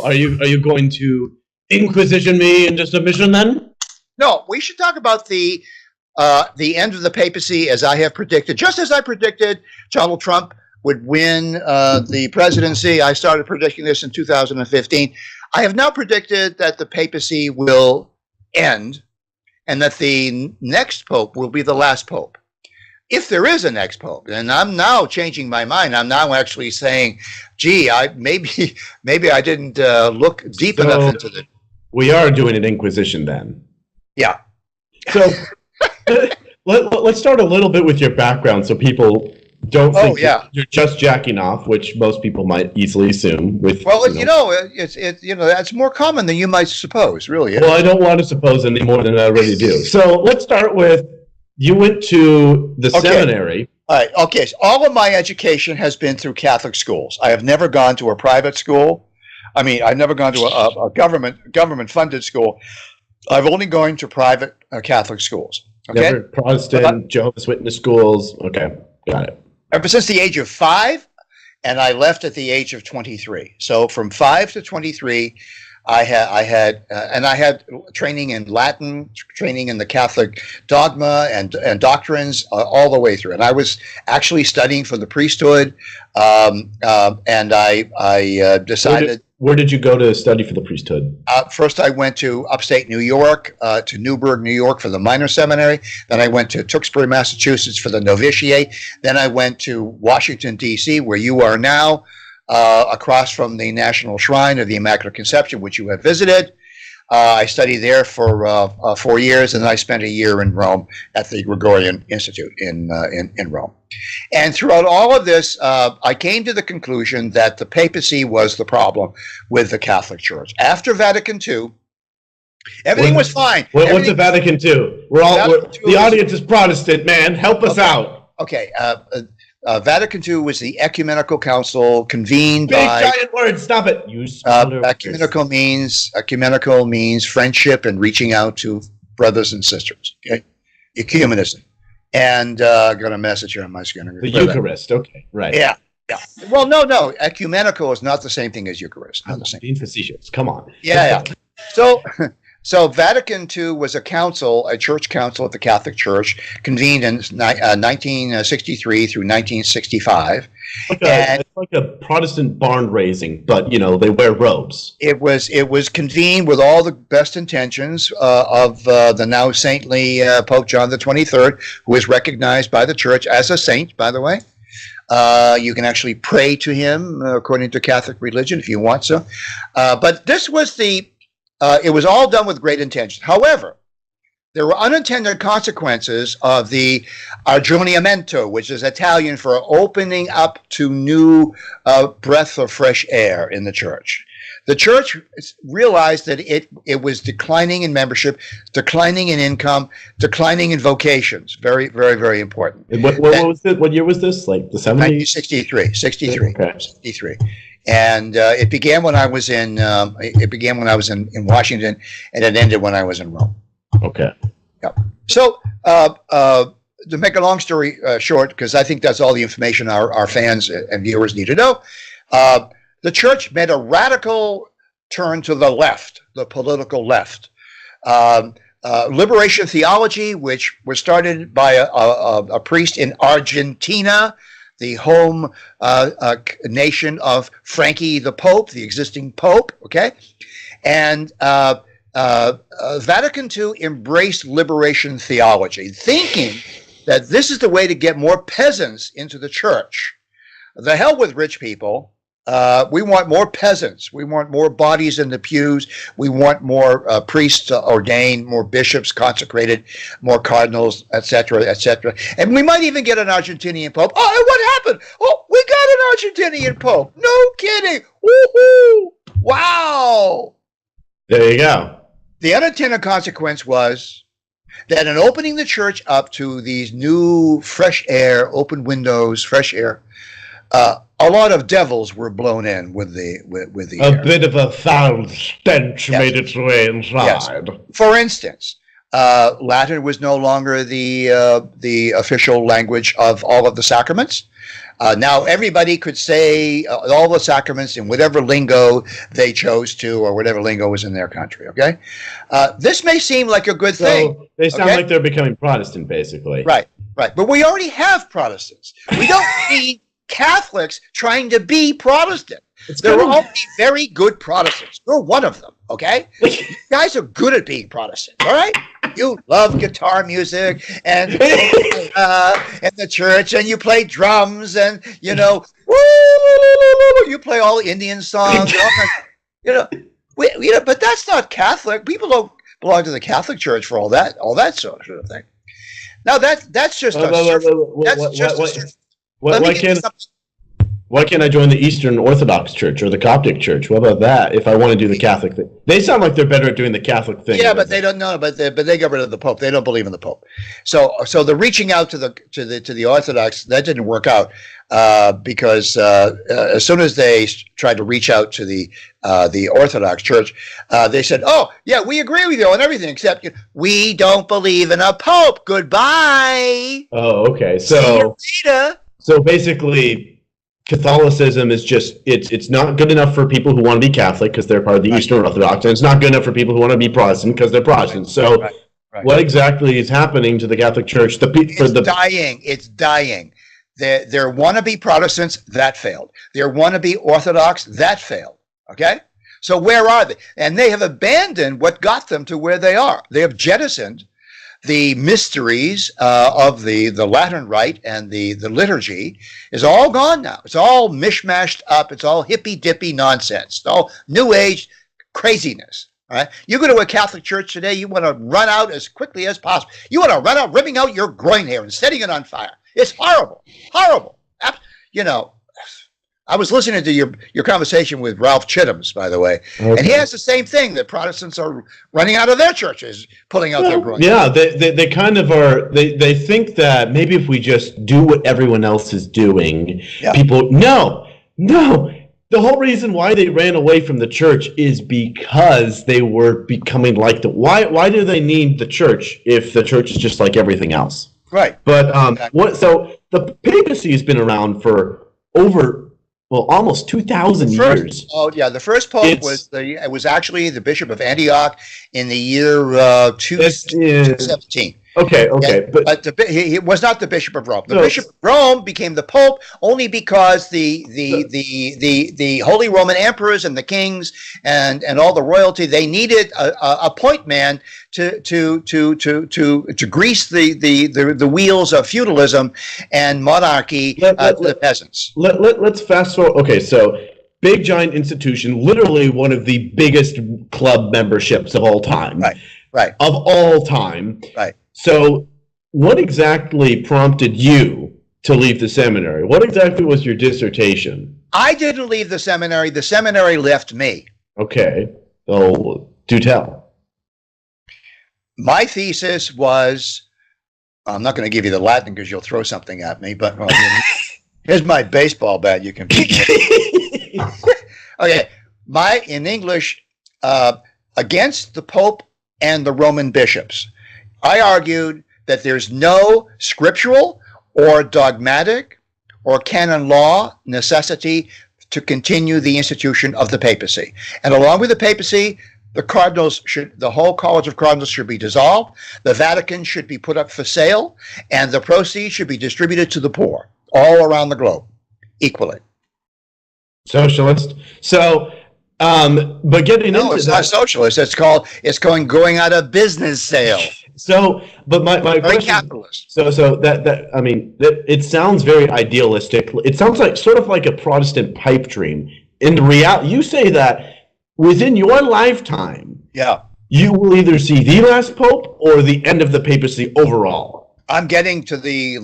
Are you going to Inquisition me into submission then? No, we should talk about the end of the papacy, as I have predicted. Just as I predicted Donald Trump would win the presidency, I started predicting this in 2015. I have now predicted that the papacy will end and that the next pope will be the last pope. If there is a next pope, and I'm now changing my mind, I'm now actually saying, gee, maybe I didn't look deep enough into the... We are doing an Inquisition then. Yeah. So let's start a little bit with your background so people don't think you're just jacking off, which most people might easily assume. That's more common than you might suppose, really. Well, I don't want to suppose any more than I already do. So let's start with, you went to the seminary. All right. Okay. So all of my education has been through Catholic schools. I have never gone to a private school. I mean, I've never gone to a government-funded school. I've only gone to private Catholic schools. Okay. Never Protestant, Jehovah's Witness schools. Okay. Got it. Ever since the age of 5, and I left at the age of 23. So from 5 to 23, I had training in Latin, training in the Catholic dogma and doctrines all the way through. And I was actually studying for the priesthood, and I decided. Where did you go to study for the priesthood? First, I went to upstate New York, to Newburgh, New York for the minor seminary. Then I went to Tewksbury, Massachusetts for the novitiate. Then I went to Washington, D.C., where you are now, across from the National Shrine of the Immaculate Conception, which you have visited. I studied there for 4 years, and then I spent a year in Rome at the Gregorian Institute in Rome. And throughout all of this, I came to the conclusion that the papacy was the problem with the Catholic Church. After Vatican II, everything was fine. What's a Vatican II? The audience is Protestant, man. Help us out. Okay. Vatican II was the ecumenical council convened by... Big giant words, stop it. Ecumenical means friendship and reaching out to brothers and sisters. Okay? Ecumenism. And I got a message here on my screen. The Eucharist, okay, right. Yeah. Well, no. Ecumenical is not the same thing as Eucharist. Not the same. Being facetious. Come on. Yeah. So Vatican II was a church council of the Catholic Church, convened in 1963 through 1965. It's like a Protestant barn raising, but they wear robes. It was convened with all the best intentions of the now saintly Pope John the 23rd, who is recognized by the Church as a saint, by the way. You can actually pray to him according to Catholic religion if you want so. But this was it was all done with great intention. However, there were unintended consequences of the aggiornamento, which is Italian for opening up to new breath of fresh air in the church. The church realized that it was declining in membership, declining in income, declining in vocations. Very, very, very important. And what was it? What year was this? Like the 70s? 1963. Okay. 63. And it began when I was in Washington, and it ended when I was in Rome. Okay. Yep. So to make a long story short, because I think that's all the information our fans and viewers need to know, the church made a radical turn to the left, the political left. Liberation theology, which was started by a priest in Argentina, the home nation of Frankie the Pope, the existing Pope, okay? And Vatican II embraced liberation theology, thinking that this is the way to get more peasants into the church. The hell with rich people. We want more peasants. We want more bodies in the pews. We want more priests ordained, more bishops consecrated, more cardinals, etc., etc. And we might even get an Argentinian pope. Oh, and what happened? Oh, we got an Argentinian pope. No kidding. Woohoo! Wow. There you go. The unintended consequence was that in opening the church up to these new fresh air, open windows, fresh air, a lot of devils were blown in with the air. Bit of a foul stench made its way inside. Yes. For instance, Latin was no longer the official language of all of the sacraments. Now everybody could say all the sacraments in whatever lingo they chose to, or whatever lingo was in their country. Okay, this may seem like a good thing. They sound like they're becoming Protestant, basically. Right. But we already have Protestants. We don't need Catholics trying to be Protestant. There are already very good Protestants. You're one of them. Okay, you guys are good at being Protestant. All right, you love guitar music and the church, and you play drums, and you play all the Indian songs. But that's not Catholic. People don't belong to the Catholic Church for all that sort of thing. Now that's just why can't I join the Eastern Orthodox Church or the Coptic Church? What about that? If I want to do the Catholic thing, they sound like they're better at doing the Catholic thing. Yeah, but they don't know. But they got rid of the Pope. They don't believe in the Pope. So the reaching out to the Orthodox, that didn't work out because as soon as they tried to reach out to the Orthodox Church, they said, "Oh yeah, we agree with you on everything except we don't believe in a Pope. Goodbye." Oh, okay. See you later. So basically, Catholicism is it's not good enough for people who want to be Catholic because they're part of the Eastern Orthodox, and it's not good enough for people who want to be Protestant because they're Protestant. So what exactly is happening to the Catholic Church? It's dying. They're wannabe Protestants, that failed. They're wannabe Orthodox, that failed. Okay? So where are they? And they have abandoned what got them to where they are. They have jettisoned the mysteries of the Latin Rite and the liturgy is all gone now. It's all mishmashed up. It's all hippy-dippy nonsense. It's all New Age craziness. All right? You go to a Catholic church today, you want to run out as quickly as possible. You want to run out ripping out your groin hair and setting it on fire. It's horrible. Horrible. I was listening to your conversation with Ralph Chittims, by the way, and he has the same thing, that Protestants are running out of their churches, pulling out their groin. Yeah, they kind of are. They think that maybe if we just do what everyone else is doing, people. No. The whole reason why they ran away from the church is because they were becoming like the. Why do they need the church if the church is just like everything else? Right. But So the papacy has been around for almost 2,000 years. Oh yeah, the first pope was actually the Bishop of Antioch in the year 217. Okay, but he was not the Bishop of Rome. The Bishop of Rome became the Pope only because the Holy Roman emperors and the kings and all the royalty, they needed a point man to grease the wheels of feudalism and monarchy to the peasants. Let's fast forward. Okay, so big giant institution, literally one of the biggest club memberships of all time. Right. Of all time. Right. So what exactly prompted you to leave the seminary? What exactly was your dissertation? I didn't leave the seminary. The seminary left me. Okay. Oh, do tell. My thesis was, I'm not going to give you the Latin because you'll throw something at me, but here's my baseball bat you can beat me. Okay. In English, against the Pope and the Roman bishops. I argued that there's no scriptural or dogmatic or canon law necessity to continue the institution of the papacy. And along with the papacy, the whole College of Cardinals should be dissolved, the Vatican should be put up for sale, and the proceeds should be distributed to the poor all around the globe equally. Socialist. So, but getting into it's not socialist. It's going out of business sale. So, but my very question, capitalist. So that I mean, it sounds very idealistic. It sounds like sort of like a Protestant pipe dream. In reality, you say that within your lifetime, you will either see the last pope or the end of the papacy overall. I'm getting to the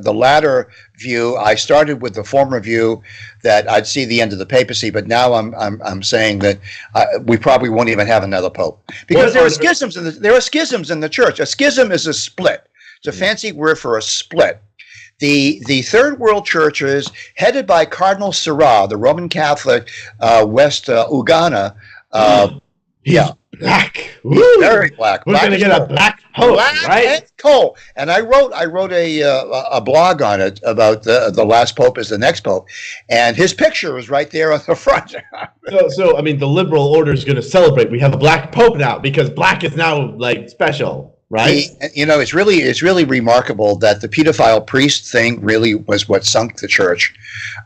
latter view. I started with the former view that I'd see the end of the papacy, but now I'm saying that we probably won't even have another pope because there are schisms in the church. A schism is a split. It's a fancy word for a split. The third world churches, headed by Cardinal Sarah, the Roman Catholic West Uganda. Yeah. Black. He's very black. We're going to get a black pope, black right? And coal. And I wrote a blog on it about the last pope is the next pope, and his picture is right there on the front. So I mean, the liberal order is going to celebrate. We have a black pope now because black is now like special, right? It's really remarkable that the pedophile priest thing really was what sunk the church.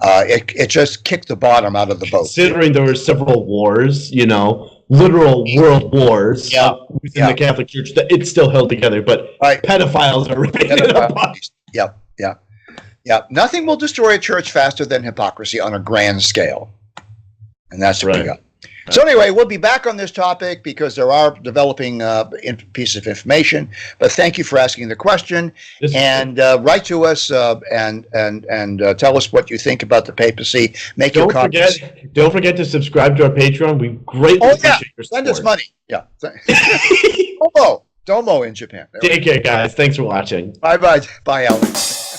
It just kicked the bottom out of the boat. Considering there were several wars, literal world wars within the Catholic Church, that it's still held together, but pedophiles are ripping it apart. Yeah. Nothing will destroy a church faster than hypocrisy on a grand scale. And that's what we got. So anyway, we'll be back on this topic because there are developing pieces of information. But thank you for asking the question, and write to us and tell us what you think about the papacy. Make your comments. Don't forget to subscribe to our Patreon. We greatly appreciate your support. Send us money. Yeah. Domo in Japan. Take care, guys. Thanks for watching. Bye, Alex.